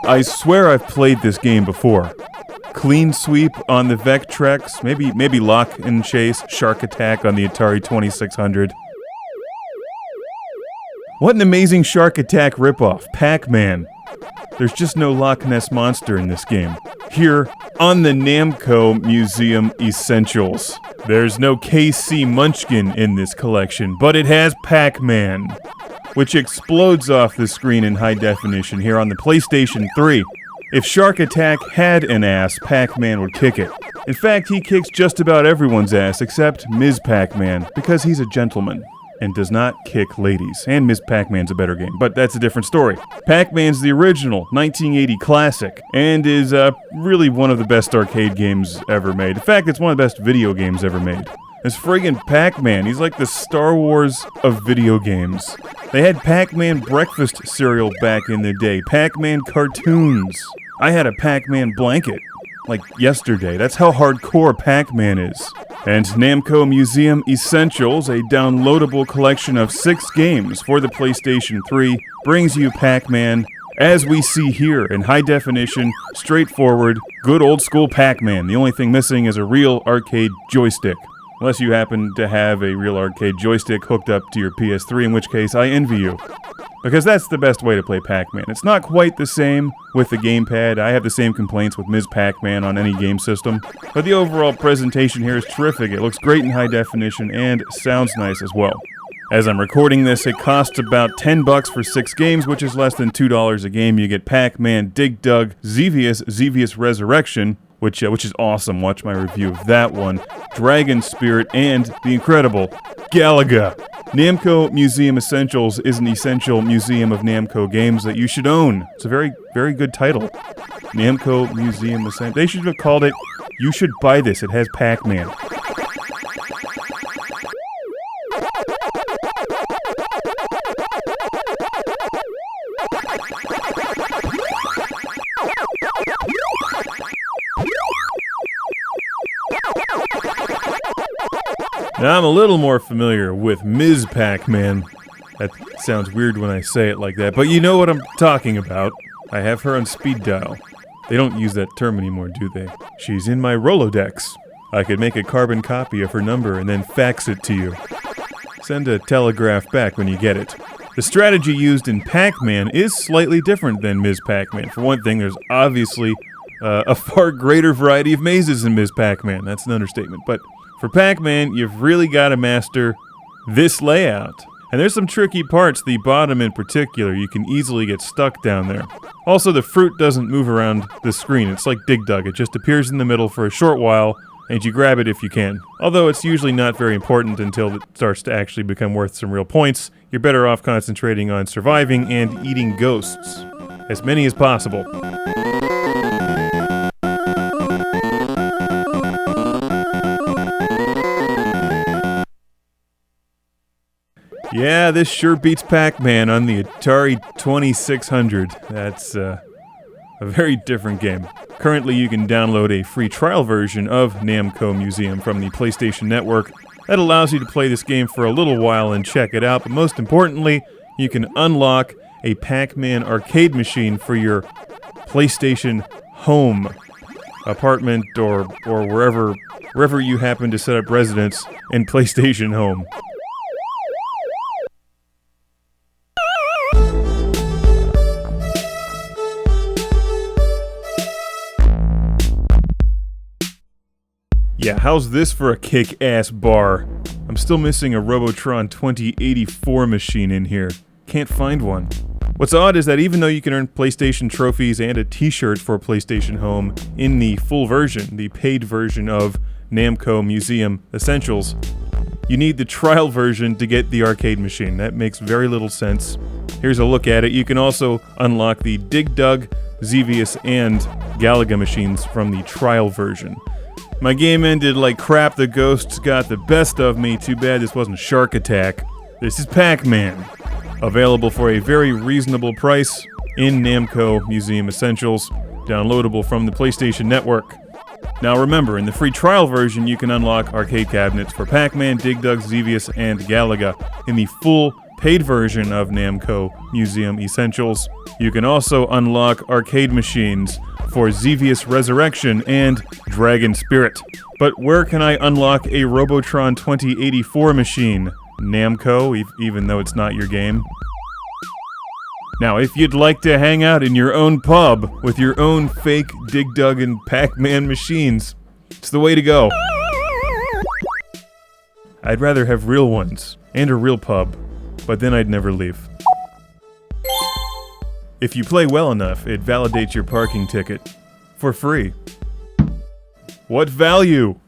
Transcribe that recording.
I swear I've played this game before. Clean Sweep on the Vectrex, maybe Lock and Chase, Shark Attack on the Atari 2600. What an amazing Shark Attack ripoff, Pac-Man. There's just no Loch Ness Monster in this game. Here, on the Namco Museum Essentials. There's no KC Munchkin in this collection, but it has Pac-Man, which explodes off the screen in high definition here on the PlayStation 3. If Shark Attack had an ass, Pac-Man would kick it. In fact, he kicks just about everyone's ass except Ms. Pac-Man, because he's a gentleman and does not kick ladies. And Ms. Pac-Man's a better game, but that's a different story. Pac-Man's the original 1980 classic, and is really one of the best arcade games ever made. In fact, it's one of the best video games ever made. There's friggin' Pac-Man. He's like the Star Wars of video games. They had Pac-Man breakfast cereal back in the day. Pac-Man cartoons. I had a Pac-Man blanket, like yesterday. That's how hardcore Pac-Man is. And Namco Museum Essentials, a downloadable collection of 6 games for the PlayStation 3, brings you Pac-Man, as we see here, in high definition, straightforward, good old school Pac-Man. The only thing missing is a real arcade joystick. Unless you happen to have a real arcade joystick hooked up to your PS3, in which case I envy you. Because that's the best way to play Pac-Man. It's not quite the same with the gamepad. I have the same complaints with Ms. Pac-Man on any game system. But the overall presentation here is terrific. It looks great in high definition and sounds nice as well. As I'm recording this, it costs about $10 for 6 games, which is less than $2 a game. You get Pac-Man, Dig Dug, Xevious Resurrection, which is awesome. Watch my review of that one. Dragon Spirit, and the incredible Galaga. Namco Museum Essentials is an essential museum of Namco games that you should own. It's a very, very good title. Namco Museum Essentials. They should have called it, You Should Buy This. It has Pac-Man. Now, I'm a little more familiar with Ms. Pac-Man. That sounds weird when I say it like that, but you know what I'm talking about. I have her on speed dial. They don't use that term anymore, do they? She's in my Rolodex. I could make a carbon copy of her number and then fax it to you. Send a telegraph back when you get it. The strategy used in Pac-Man is slightly different than Ms. Pac-Man. For one thing, there's obviously a far greater variety of mazes in Ms. Pac-Man. That's an understatement, but for Pac-Man, you've really got to master this layout. And there's some tricky parts, the bottom in particular. You can easily get stuck down there. Also, the fruit doesn't move around the screen. It's like Dig Dug. It just appears in the middle for a short while, and you grab it if you can. Although it's usually not very important until it starts to actually become worth some real points. You're better off concentrating on surviving and eating ghosts. As many as possible. Yeah, this sure beats Pac-Man on the Atari 2600. That's a very different game. Currently, you can download a free trial version of Namco Museum from the PlayStation Network that allows you to play this game for a little while and check it out, but most importantly, you can unlock a Pac-Man arcade machine for your PlayStation home, apartment, or wherever you happen to set up residence in PlayStation home. Yeah, how's this for a kick-ass bar? I'm still missing a Robotron 2084 machine in here. Can't find one. What's odd is that even though you can earn PlayStation trophies and a t-shirt for PlayStation Home in the full version, the paid version of Namco Museum Essentials, you need the trial version to get the arcade machine. That makes very little sense. Here's a look at it. You can also unlock the Dig Dug, Xevious, and Galaga machines from the trial version. My game ended like crap. The ghosts got the best of me. Too bad this wasn't Shark Attack. This is Pac-Man. Available for a very reasonable price in Namco Museum Essentials. Downloadable from the PlayStation Network. Now remember, in the free trial version, you can unlock arcade cabinets for Pac-Man, Dig Dug, Xevious, and Galaga. In the full paid version of Namco Museum Essentials. You can also unlock arcade machines for Xevious Resurrection and Dragon Spirit. But where can I unlock a Robotron 2084 machine? Namco, even though it's not your game. Now, if you'd like to hang out in your own pub with your own fake Dig Dug and Pac-Man machines, it's the way to go. I'd rather have real ones, and a real pub, but then I'd never leave. If you play well enough, it validates your parking ticket. For free. What value?